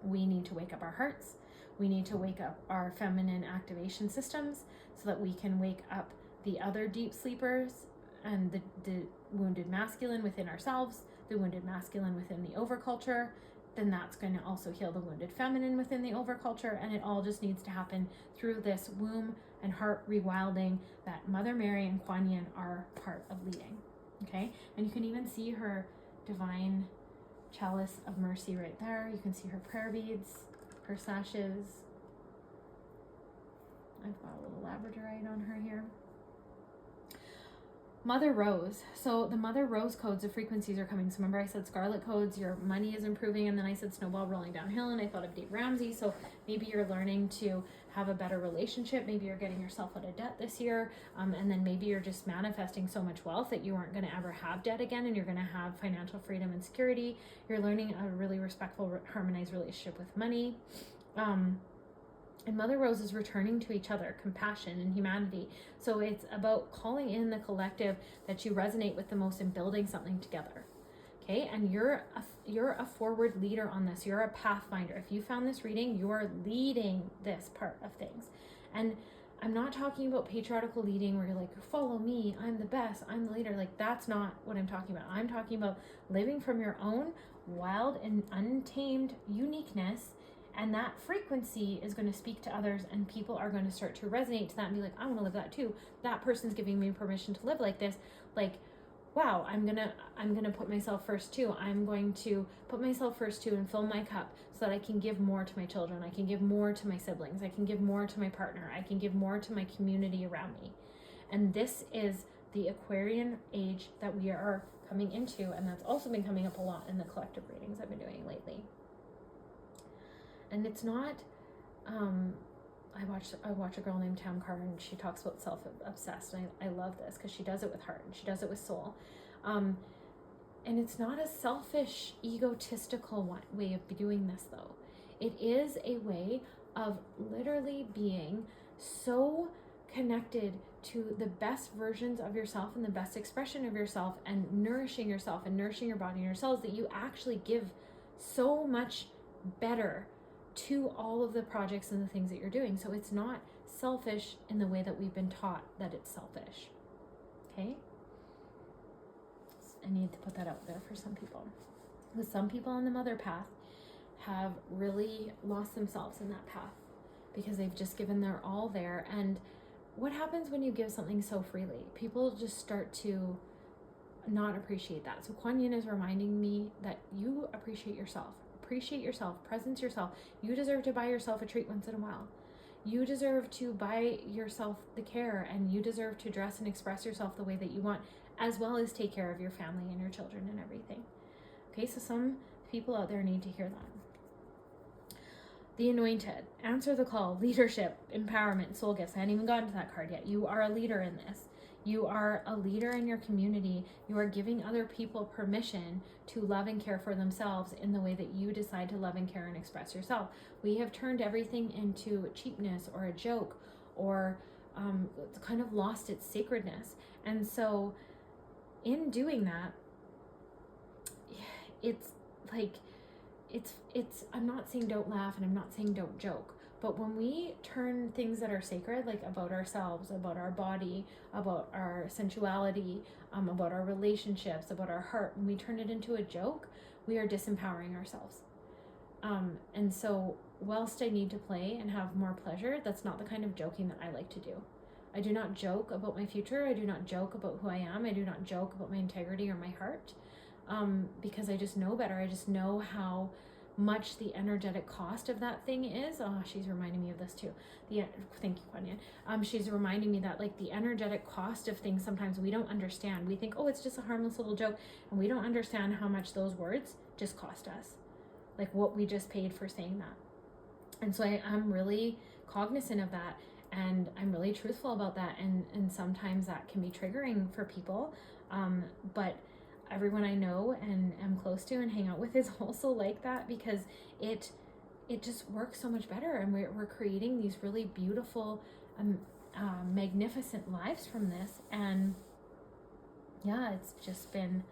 We need to wake up our hearts. We need to wake up our feminine activation systems, so that we can wake up the other deep sleepers and the wounded masculine within ourselves, the wounded masculine within the overculture. Then that's going to also heal the wounded feminine within the overculture. And it all just needs to happen through this womb and heart rewilding that Mother Mary and Kuan Yin are part of leading. Okay. And you can even see her divine chalice of mercy right there. You can see her prayer beads, her sashes. I've got a little labradorite on her here. Mother Rose. So the Mother Rose codes of frequencies are coming. So remember I said scarlet codes, your money is improving, and then I said snowball rolling downhill, and I thought of Dave Ramsey. So maybe you're learning to have a better relationship. Maybe you're getting yourself out of debt this year. And then maybe you're just manifesting so much wealth that you aren't going to ever have debt again, and you're going to have financial freedom and security. You're learning a really respectful, harmonized relationship with money. And Mother Rose is returning to each other, compassion and humanity. So it's about calling in the collective that you resonate with the most and building something together. Okay, and you're a forward leader on this. You're a pathfinder. If you found this reading, you are leading this part of things. And I'm not talking about patriarchal leading where you're like, follow me, I'm the best, I'm the leader. Like, that's not what I'm talking about. I'm talking about living from your own wild and untamed uniqueness, and that frequency is going to speak to others, and people are going to start to resonate to that and be like, I want to live that too. That person's giving me permission to live like this. Like, wow, I'm gonna put myself first too. I'm going to put myself first too and fill my cup so that I can give more to my children. I can give more to my siblings. I can give more to my partner. I can give more to my community around me. And this is the Aquarian age that we are coming into, and that's also been coming up a lot in the collective readings I've been doing lately. And it's not, I watch a girl named Tam Carr, and she talks about self-obsessed, and I love this because she does it with heart and she does it with soul. And it's not a selfish, egotistical way of doing this, though. It is a way of literally being so connected to the best versions of yourself and the best expression of yourself, and nourishing yourself and nourishing your body and your cells, that you actually give so much better to all of the projects and the things that you're doing. So it's not selfish in the way that we've been taught that it's selfish. Okay? I need to put that out there for some people. Because some people on the mother path have really lost themselves in that path because they've just given their all there. And what happens when you give something so freely? People just start to not appreciate that. So Kuan Yin is reminding me that you appreciate yourself. Appreciate yourself, presence yourself. You deserve to buy yourself a treat once in a while. You deserve to buy yourself the care, and you deserve to dress and express yourself the way that you want, as well as take care of your family and your children and everything. Okay, so some people out there need to hear that. The Anointed, answer the call, leadership, empowerment, soul gifts. I hadn't even gotten to that card yet. You are a leader in this. You are a leader in your community. You are giving other people permission to love and care for themselves in the way that you decide to love and care and express yourself. We have turned everything into cheapness or a joke, or it's kind of lost its sacredness. And so in doing that, it's like, it's I'm not saying don't laugh, and I'm not saying don't joke. But when we turn things that are sacred, like about ourselves, about our body, about our sensuality, about our relationships, about our heart, when we turn it into a joke, we are disempowering ourselves. And so whilst I need to play and have more pleasure, that's not the kind of joking that I like to do. I do not joke about my future. I do not joke about who I am. I do not joke about my integrity or my heart, because I just know better. I just know how much the energetic cost of that thing is. Oh, she's reminding me of this too. Thank you, Kuan Yin. She's reminding me that, like, the energetic cost of things, sometimes we don't understand. We think, oh, it's just a harmless little joke, and we don't understand how much those words just cost us, like what we just paid for saying that. And so I'm really cognizant of that, and I'm really truthful about that, and sometimes that can be triggering for people, but everyone I know and am close to and hang out with is also like that, because it just works so much better, and we're creating these really beautiful, magnificent lives from this. And yeah, it's just been,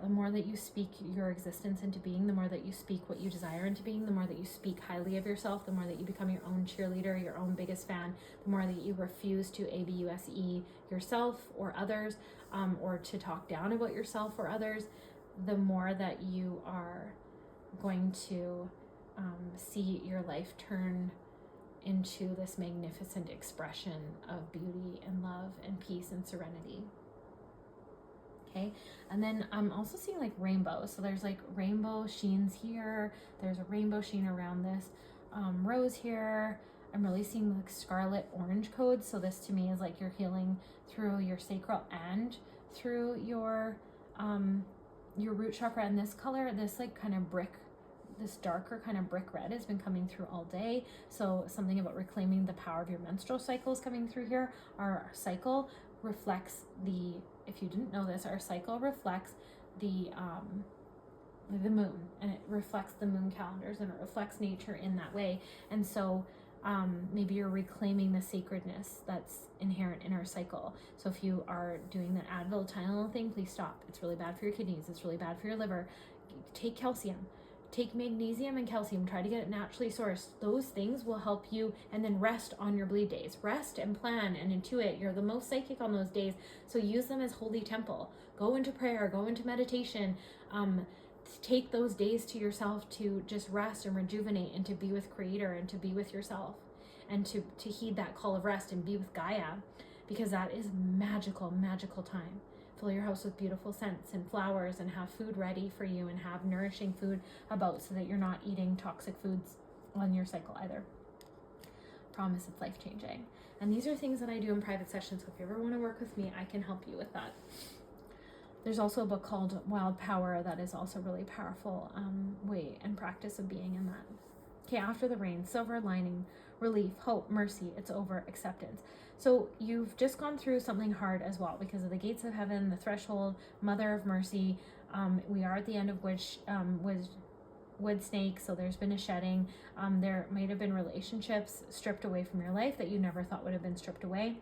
the more that you speak your existence into being, the more that you speak what you desire into being, the more that you speak highly of yourself, the more that you become your own cheerleader, your own biggest fan, the more that you refuse to abuse yourself or others, or to talk down about yourself or others, the more that you are going to see your life turn into this magnificent expression of beauty and love and peace and serenity. Okay, and then I'm also seeing like rainbows. So there's like rainbow sheens here. There's a rainbow sheen around this rose here. I'm really seeing like scarlet orange codes. So this to me is like you're healing through your sacral and through your root chakra. And this color, this like kind of brick, this darker kind of brick red has been coming through all day. So something about reclaiming the power of your menstrual cycle is coming through here. Our cycle reflects if you didn't know this, our cycle reflects the moon, and it reflects the moon calendars, and it reflects nature in that way. And so maybe you're reclaiming the sacredness that's inherent in our cycle. So if you are doing that Advil Tylenol thing, please stop. It's really bad for your kidneys. It's really bad for your liver. Take calcium. take magnesium and calcium, try to get it naturally sourced. Those things will help you. And then rest on your bleed days. Rest and plan and intuit. You're the most psychic on those days. So use them as holy temple. Go into prayer, go into meditation. Take those days to yourself to just rest and rejuvenate and to be with Creator and to be with yourself and to heed that call of rest and be with Gaia, because that is magical, magical time. Fill your house with beautiful scents and flowers and have food ready for you and have nourishing food about so that you're not eating toxic foods on your cycle either. Promise it's life-changing. And these are things that I do in private sessions. So if you ever want to work with me, I can help you with that. There's also a book called Wild Power that is also really powerful way and practice of being in that. Okay, after the rain, silver lining, relief, hope, mercy, it's over, acceptance. So you've just gone through something hard as well because of the gates of heaven, the threshold, mother of mercy. We are at the end of which was wood snake, so there's been a shedding. There might have been relationships stripped away from your life that you never thought would have been stripped away.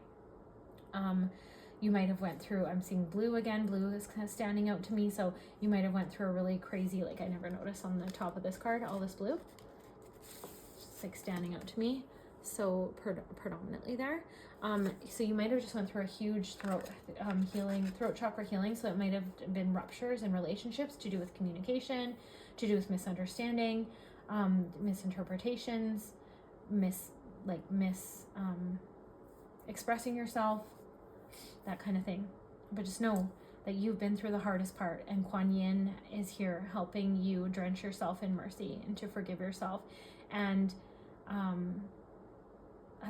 You might have went through, I'm seeing blue again, blue is kind of standing out to me, so you might have went through a really crazy, like I never noticed on the top of this card, all this blue. It's like standing out to me, so predominantly there. So you might have just went through a huge throat chakra healing, so it might have been ruptures in relationships to do with communication, to do with misunderstanding, misinterpretations, expressing yourself, that kind of thing. But just know that you've been through the hardest part, and Kuan Yin is here helping you drench yourself in mercy and to forgive yourself. And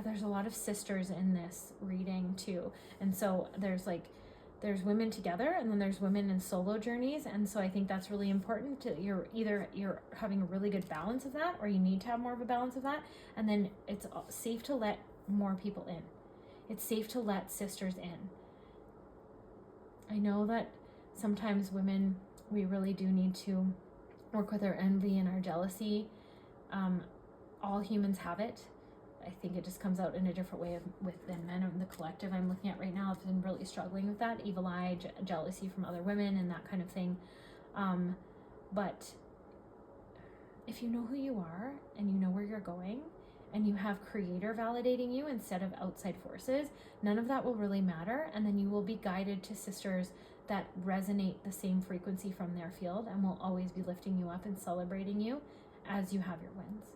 there's a lot of sisters in this reading too, and so there's women together, and then there's women in solo journeys. And so I think that's really important to you're having a really good balance of that, or you need to have more of a balance of that. And then it's safe to let more people in. It's safe to let sisters in. I know that sometimes women, we really do need to work with our envy and our jealousy. All humans have it. I think it just comes out in a different way within men. Of the collective I'm looking at right now, I've been really struggling with that. Evil eye, jealousy from other women and that kind of thing. But if you know who you are and you know where you're going, and you have Creator validating you instead of outside forces, none of that will really matter. And then you will be guided to sisters that resonate the same frequency from their field and will always be lifting you up and celebrating you as you have your wins.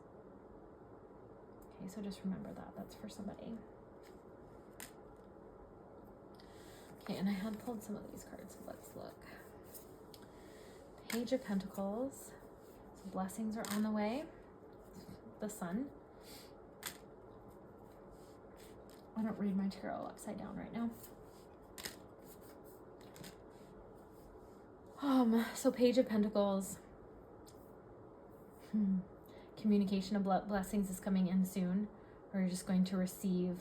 Okay, so just remember that. That's for somebody. Okay, and I had pulled some of these cards, so let's look. Page of Pentacles. So blessings are on the way. The Sun. I don't read my tarot upside down right now. So Page of Pentacles. Communication of blessings is coming in soon. Or you're just going to receive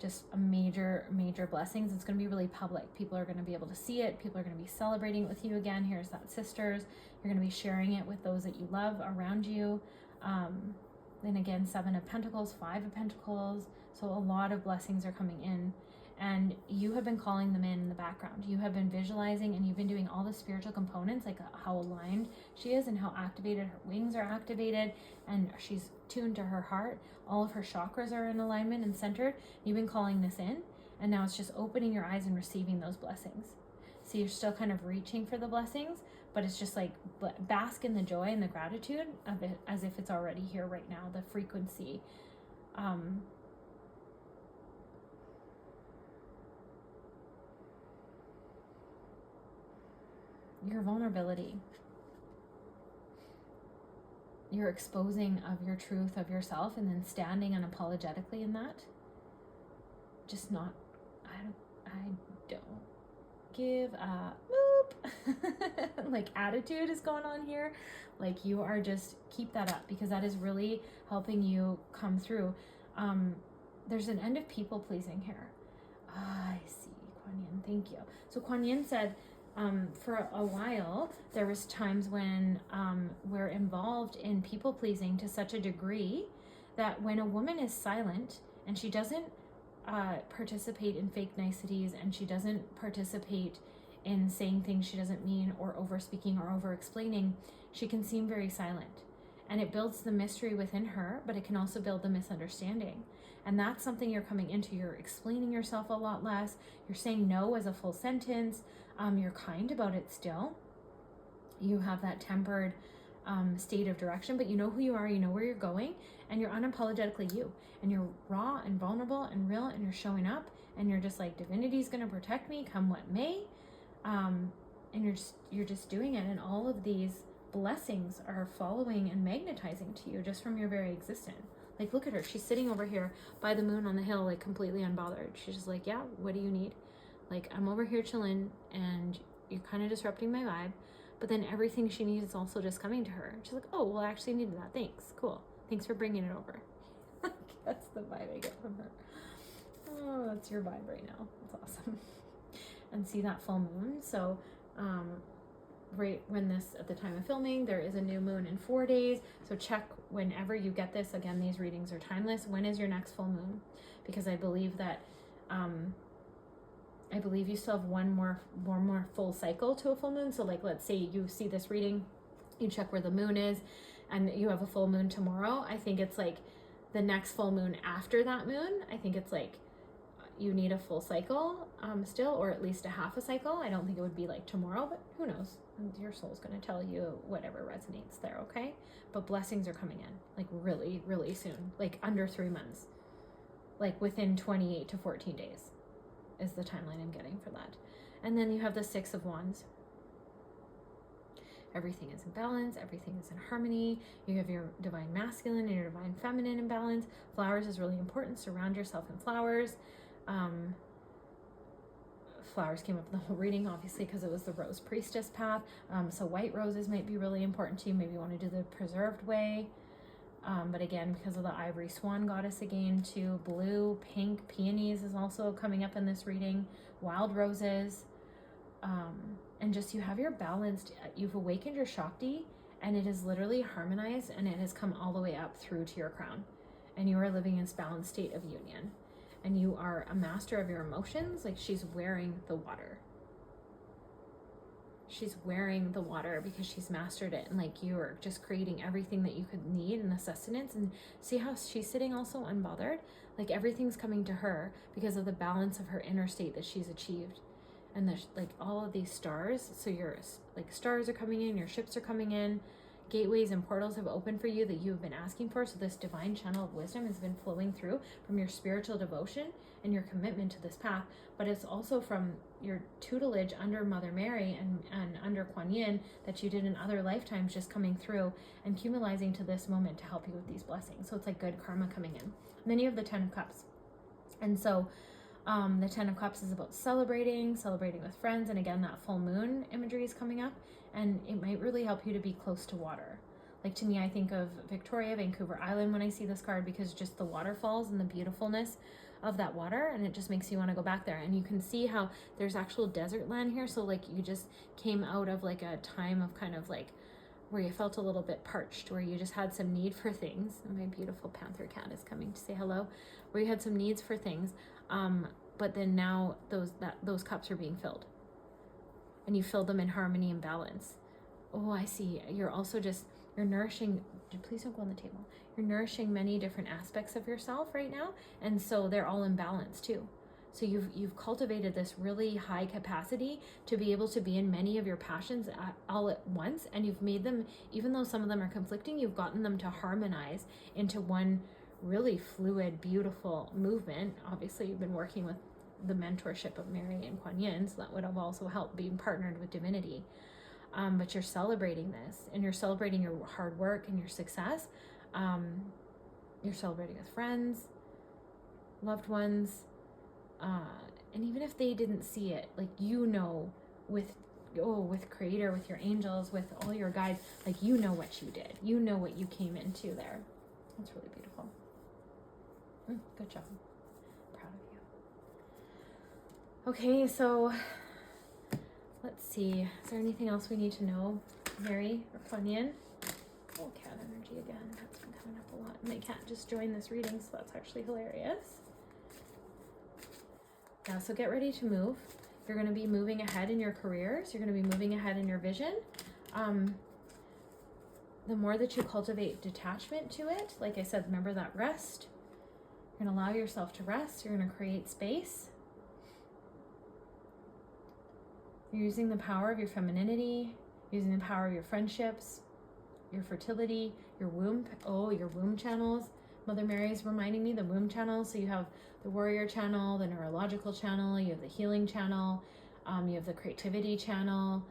just a major blessings. It's going to be really public. People are going to be able to see it. People are going to be celebrating it with you again. Here's that sisters. You're going to be sharing it with those that you love around you. Then again, 7 of Pentacles, 5 of Pentacles. So a lot of blessings are coming in, and you have been calling them in the background. You have been visualizing, and you've been doing all the spiritual components, like how aligned she is and how activated her wings are activated, and she's tuned to her heart. All of her chakras are in alignment and centered. You've been calling this in, and now it's just opening your eyes and receiving those blessings. So you're still kind of reaching for the blessings, but it's just like bask in the joy and the gratitude of it as if it's already here right now, the frequency. Your vulnerability, your exposing of your truth of yourself, and then standing unapologetically in that. Just not, I don't give a boop. Like attitude is going on here. Like you are just, keep that up, because that is really helping you come through. There's an end of people pleasing here. I see, Kuan Yin, thank you. So Kuan Yin said, for a while, there was times when we're involved in people pleasing to such a degree that when a woman is silent and she doesn't participate in fake niceties, and she doesn't participate in saying things she doesn't mean, or over speaking or over explaining, she can seem very silent. And it builds the mystery within her, but it can also build the misunderstanding. And that's something you're coming into. You're explaining yourself a lot less. You're saying no as a full sentence. You're kind about it still. You have that tempered state of direction, but you know who you are, you know where you're going, and you're unapologetically you. And you're raw and vulnerable and real, and you're showing up, and you're just like, divinity's gonna protect me come what may. And you're just doing it, and all of these blessings are following and magnetizing to you just from your very existence. Like, look at her, she's sitting over here by the moon on the hill, like completely unbothered. She's just like, yeah, what do you need? Like, I'm over here chilling, and you're kind of disrupting my vibe. But then everything she needs is also just coming to her. She's like, oh, well, I actually needed that. Thanks. Cool. Thanks for bringing it over. That's the vibe I get from her. Oh, that's your vibe right now. That's awesome. And see that full moon. So, right when this, at the time of filming, there is a new moon in 4 days. So check whenever you get this. Again, these readings are timeless. When is your next full moon? Because I believe that, I believe you still have one more full cycle to a full moon. So like, let's say you see this reading, you check where the moon is, and you have a full moon tomorrow. I think it's like the next full moon after that moon. I think it's like you need a full cycle still, or at least a half a cycle. I don't think it would be like tomorrow, but who knows? Your soul's going to tell you whatever resonates there, okay? But blessings are coming in, like really, really soon, like under 3 months, like within 28 to 14 days is the timeline I'm getting for that. And then you have the 6 of Wands. Everything is in balance. Everything is in harmony. You have your divine masculine and your divine feminine in balance. Flowers is really important. Surround yourself in flowers. Flowers came up in the whole reading, obviously, because it was the Rose Priestess path. So white roses might be really important to you. Maybe you want to do the preserved way. But again, because of the ivory swan goddess again, too, blue, pink, peonies is also coming up in this reading. Wild roses. And just, you have your balanced, you've awakened your Shakti, and it is literally harmonized, and it has come all the way up through to your crown. And you are living in this balanced state of union. And you are a master of your emotions. Like, she's wearing the water. She's wearing the water because she's mastered it. And like, you're just creating everything that you could need in the sustenance. And see how she's sitting also unbothered? Like, everything's coming to her because of the balance of her inner state that she's achieved. And there's like all of these stars. So your like stars are coming in, your ships are coming in, gateways and portals have opened for you that you have been asking for. So this divine channel of wisdom has been flowing through from your spiritual devotion and your commitment to this path. But it's also from your tutelage under Mother Mary and under Kuan Yin that you did in other lifetimes, just coming through and cumulating to this moment to help you with these blessings. So it's like good karma coming in. And then you have the 10 of Cups. And so the 10 of Cups is about celebrating with friends. And again, that full moon imagery is coming up, and it might really help you to be close to water. Like, to me, I think of Victoria, Vancouver Island when I see this card, because just the waterfalls and the beautifulness of that water, and it just makes you want to go back there. And you can see how there's actual desert land here. So like, you just came out of like a time of kind of like where you felt a little bit parched, where you just had some need for things. And my beautiful panther cat is coming to say hello. Where you had some needs for things. But then now those cups are being filled, and you fill them in harmony and balance. Oh, I see. You're also you're nourishing, please don't go on the table. You're nourishing many different aspects of yourself right now. And so they're all in balance too. So you've cultivated this really high capacity to be able to be in many of your passions all at once. And you've made them, even though some of them are conflicting, you've gotten them to harmonize into one really fluid, beautiful movement. Obviously, you've been working with the mentorship of Mary and Kuan Yin, so that would have also helped being partnered with divinity. But you're celebrating this, and you're celebrating your hard work and your success. You're celebrating with friends, loved ones, and even if they didn't see it, like, with Creator, with your angels, with all your guides, like, you know what you did. You know what you came into there. That's really beautiful. Good job. Proud of you. Okay, so let's see. Is there anything else we need to know, Mary or Kuan Yin? Oh, cat energy again. That's been coming up a lot. My cat just joined this reading, so that's actually hilarious. Yeah, so get ready to move. You're going to be moving ahead in your careers. You're going to be moving ahead in your vision. The more that you cultivate detachment to it, like I said, remember that rest. You're going to allow yourself to rest. You're going to create space. You're using the power of your femininity, using the power of your friendships, your fertility, your womb. Oh, your womb channels. Mother Mary is reminding me the womb channels. So you have the warrior channel, the neurological channel, you have the healing channel, you have the creativity channel,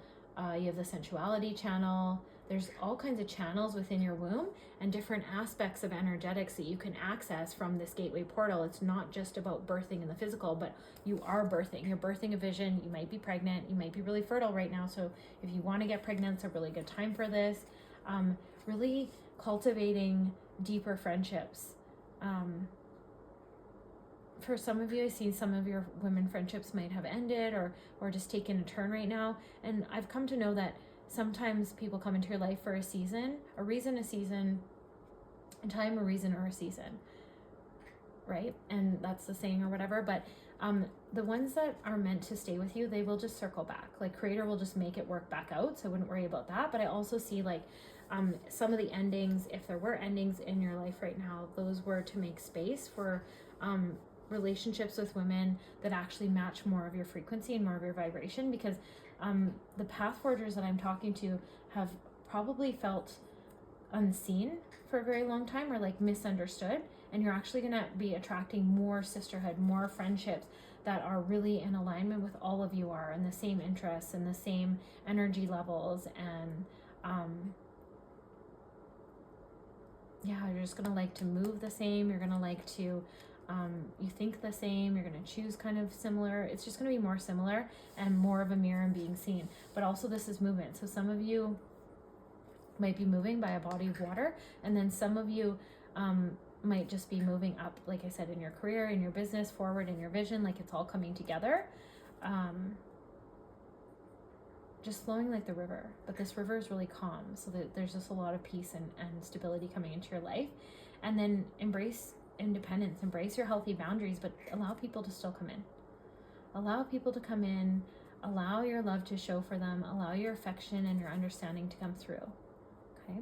you have the sensuality channel. There's all kinds of channels within your womb and different aspects of energetics that you can access from this gateway portal. It's not just about birthing in the physical, but you are birthing. You're birthing a vision. You might be pregnant. You might be really fertile right now. So if you want to get pregnant, it's a really good time for this. Really cultivating deeper friendships. For some of you, I've seen some of your women friendships might have ended or just taken a turn right now. And I've come to know that sometimes people come into your life for a season, a reason, a season, a time, a reason, or a season, right? And that's the saying or whatever. But the ones that are meant to stay with you, they will just circle back. Like Creator will just make it work back out. So I wouldn't worry about that. But I also see like some of the endings, if there were endings in your life right now, those were to make space for relationships with women that actually match more of your frequency and more of your vibration, because the path forgers that I'm talking to have probably felt unseen for a very long time or like misunderstood, and you're actually going to be attracting more sisterhood, more friendships that are really in alignment with all of you are, and the same interests and the same energy levels, and yeah, you're just going to like to move the same. You're going to like to you think the same, you're going to choose kind of similar. It's just going to be more similar and more of a mirror and being seen. But also this is movement. So some of you might be moving by a body of water, and then some of you might just be moving up, like I said, in your career, in your business, forward in your vision, like it's all coming together. Just flowing like the river, but this river is really calm, so that there's just a lot of peace and stability coming into your life. And then embrace independence, embrace your healthy boundaries, but allow people to still come in. Allow people to come in, allow your love to show for them, allow your affection and your understanding to come through. Okay.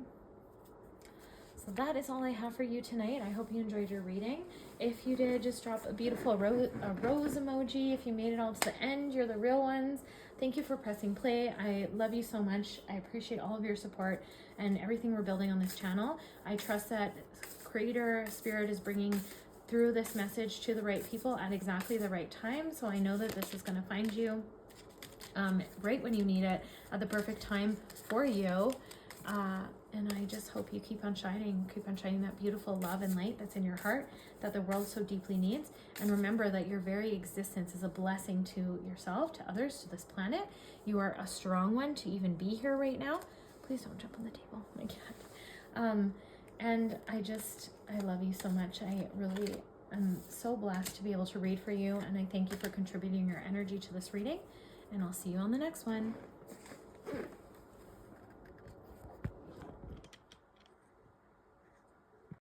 So that is all I have for you tonight. I hope you enjoyed your reading. If you did, just drop a beautiful rose emoji. If you made it all to the end, you're the real ones. Thank you for pressing play. I love you so much. I appreciate all of your support and everything we're building on this channel. I trust that Creator Spirit is bringing through this message to the right people at exactly the right time. So I know that this is going to find you right when you need it, at the perfect time for you. And I just hope you keep on shining that beautiful love and light that's in your heart that the world so deeply needs. And remember that your very existence is a blessing to yourself, to others, to this planet. You are a strong one to even be here right now. Please don't jump on the table, my cat. And I love you so much. I really am so blessed to be able to read for you. And I thank you for contributing your energy to this reading. And I'll see you on the next one.